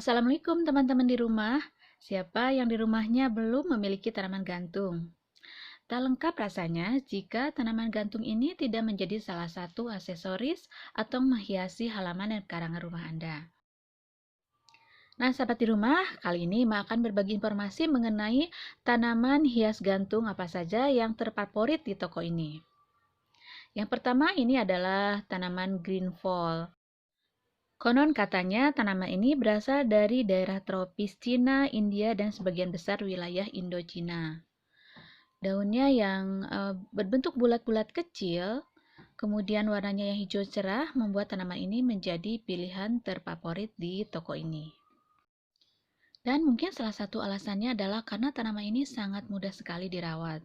Assalamualaikum teman-teman di rumah. Siapa yang di rumahnya belum memiliki tanaman gantung? Tak lengkap rasanya jika tanaman gantung ini tidak menjadi salah satu aksesoris atau menghiasi halaman dan karangan rumah Anda. Nah, sahabat di rumah, kali ini Ma akan berbagi informasi mengenai tanaman hias gantung apa saja yang terfavorit di toko ini. Yang pertama ini adalah tanaman green fall. Konon katanya tanaman ini berasal dari daerah tropis Cina, India, dan sebagian besar wilayah Indochina. Daunnya yang berbentuk bulat-bulat kecil, kemudian warnanya yang hijau cerah, membuat tanaman ini menjadi pilihan terfavorit di toko ini. Dan mungkin salah satu alasannya adalah karena tanaman ini sangat mudah sekali dirawat.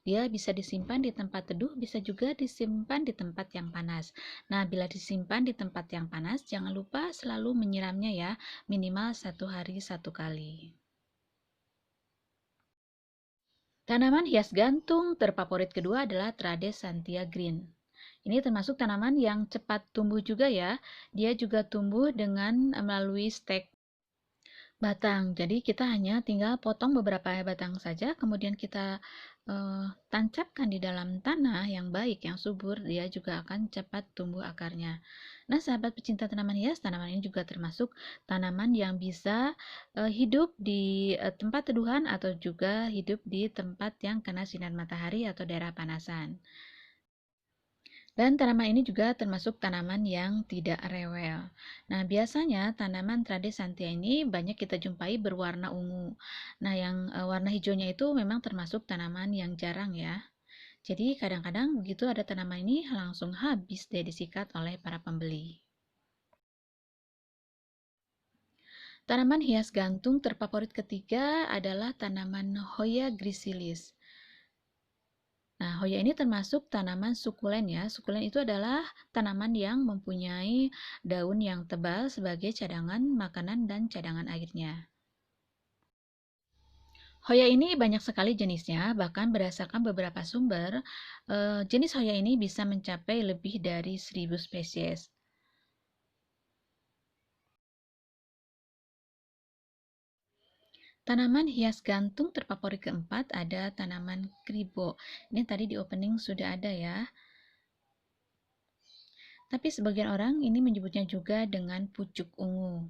Dia bisa disimpan di tempat teduh, bisa juga disimpan di tempat yang panas. Nah, bila disimpan di tempat yang panas, jangan lupa selalu menyiramnya ya, minimal 1 hari 1 kali. Tanaman hias gantung terfavorit kedua adalah Tradescantia green. Ini termasuk tanaman yang cepat tumbuh juga ya. Dia juga tumbuh dengan melalui stek batang. Jadi kita hanya tinggal potong beberapa batang saja, kemudian kita tancapkan di dalam tanah yang baik, yang subur, dia juga akan cepat tumbuh akarnya. Nah, sahabat pecinta tanaman hias, tanaman ini juga termasuk tanaman yang bisa hidup di tempat teduhan atau juga hidup di tempat yang kena sinar matahari atau daerah panasan. Dan tanaman ini juga termasuk tanaman yang tidak rewel. Nah, biasanya tanaman Tradescantia ini banyak kita jumpai berwarna ungu. Nah, yang warna hijaunya itu memang termasuk tanaman yang jarang ya. Jadi, kadang-kadang begitu ada tanaman ini langsung habis deh disikat oleh para pembeli. Tanaman hias gantung terfavorit ketiga adalah tanaman Hoya gricilis. Nah, Hoya ini termasuk tanaman sukulen ya. Sukulen itu adalah tanaman yang mempunyai daun yang tebal sebagai cadangan makanan dan cadangan airnya. Hoya ini banyak sekali jenisnya, bahkan berdasarkan beberapa sumber, jenis Hoya ini bisa mencapai lebih dari 1000 spesies. Tanaman hias gantung terfavorit keempat ada tanaman kribo. Ini tadi di opening sudah ada ya. Tapi sebagian orang ini menyebutnya juga dengan pucuk ungu.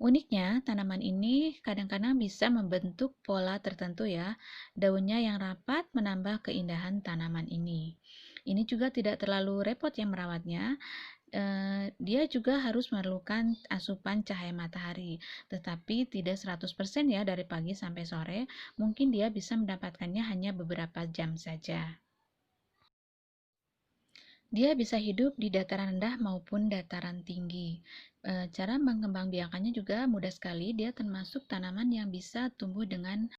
Uniknya, tanaman ini kadang-kadang bisa membentuk pola tertentu ya. Daunnya yang rapat menambah keindahan tanaman ini. Ini juga tidak terlalu repot yang merawatnya. Dia juga harus memerlukan asupan cahaya matahari, tetapi tidak 100% ya dari pagi sampai sore. Mungkin dia bisa mendapatkannya hanya beberapa jam saja. Dia bisa hidup di dataran rendah maupun dataran tinggi. Cara mengembangbiakannya juga mudah sekali. Dia termasuk tanaman yang bisa tumbuh dengan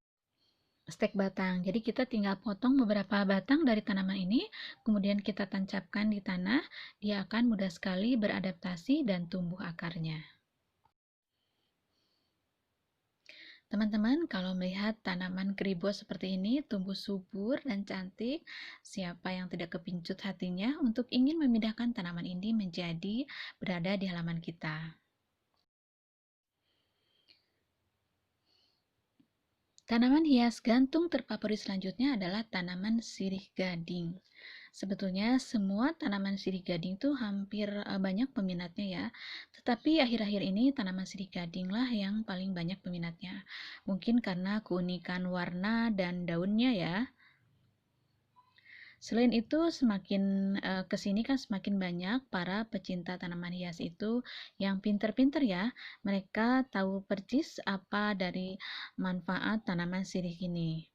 stek batang. Jadi kita tinggal potong beberapa batang dari tanaman ini, kemudian kita tancapkan di tanah. Dia akan mudah sekali beradaptasi dan tumbuh akarnya. Teman-teman, kalau melihat tanaman kribo seperti ini tumbuh subur dan cantik, siapa yang tidak kepincut hatinya untuk ingin memindahkan tanaman ini menjadi berada di halaman kita? Tanaman hias gantung terfavorit selanjutnya adalah tanaman sirih gading. Sebetulnya semua tanaman sirih gading itu hampir banyak peminatnya ya. Tetapi akhir-akhir ini tanaman sirih gading lah yang paling banyak peminatnya. Mungkin karena keunikan warna dan daunnya ya. Selain itu, semakin kesini kan semakin banyak para pecinta tanaman hias itu yang pinter-pinter ya. Mereka tahu persis apa dari manfaat tanaman sirih ini.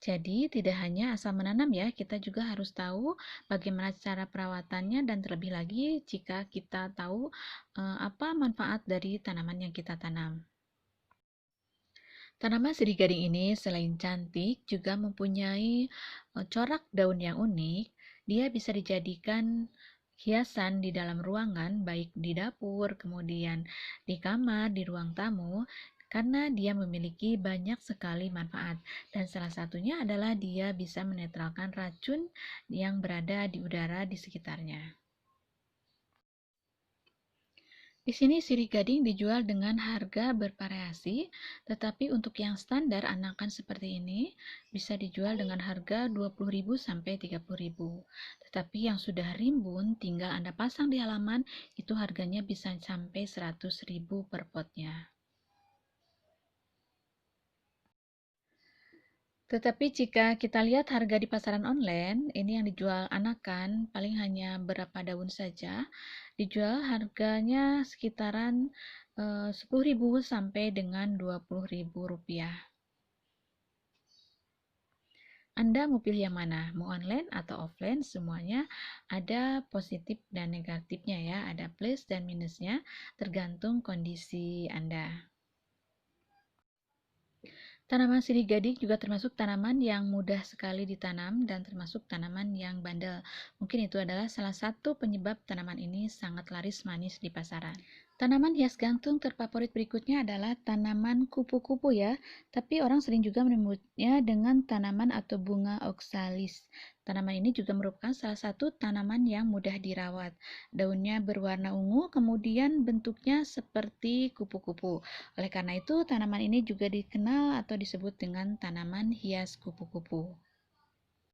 Jadi, tidak hanya asal menanam ya, kita juga harus tahu bagaimana cara perawatannya dan terlebih lagi jika kita tahu apa manfaat dari tanaman yang kita tanam. Tanaman sirih gading ini selain cantik juga mempunyai corak daun yang unik. Dia bisa dijadikan hiasan di dalam ruangan, baik di dapur, kemudian di kamar, di ruang tamu, karena dia memiliki banyak sekali manfaat. Dan salah satunya adalah dia bisa menetralkan racun yang berada di udara di sekitarnya. Di sini sirih gading dijual dengan harga bervariasi, tetapi untuk yang standar anakan seperti ini bisa dijual dengan harga 20.000 sampai 30.000. Tetapi yang sudah rimbun tinggal Anda pasang di halaman, itu harganya bisa sampai 100.000 per potnya. Tetapi jika kita lihat harga di pasaran online, ini yang dijual anakan paling hanya berapa daun saja, dijual harganya sekitaran 10.000 sampai dengan 20.000 rupiah. Anda mau pilih yang mana? Mau online atau offline? Semuanya ada positif dan negatifnya ya, ada plus dan minusnya, tergantung kondisi Anda. Tanaman sirih gading juga termasuk tanaman yang mudah sekali ditanam dan termasuk tanaman yang bandel. Mungkin itu adalah salah satu penyebab tanaman ini sangat laris manis di pasaran. Tanaman hias gantung terfavorit berikutnya adalah tanaman kupu-kupu ya, tapi orang sering juga menyebutnya dengan tanaman atau bunga oksalis. Tanaman ini juga merupakan salah satu tanaman yang mudah dirawat. Daunnya berwarna ungu, kemudian bentuknya seperti kupu-kupu. Oleh karena itu, tanaman ini juga dikenal atau disebut dengan tanaman hias kupu-kupu.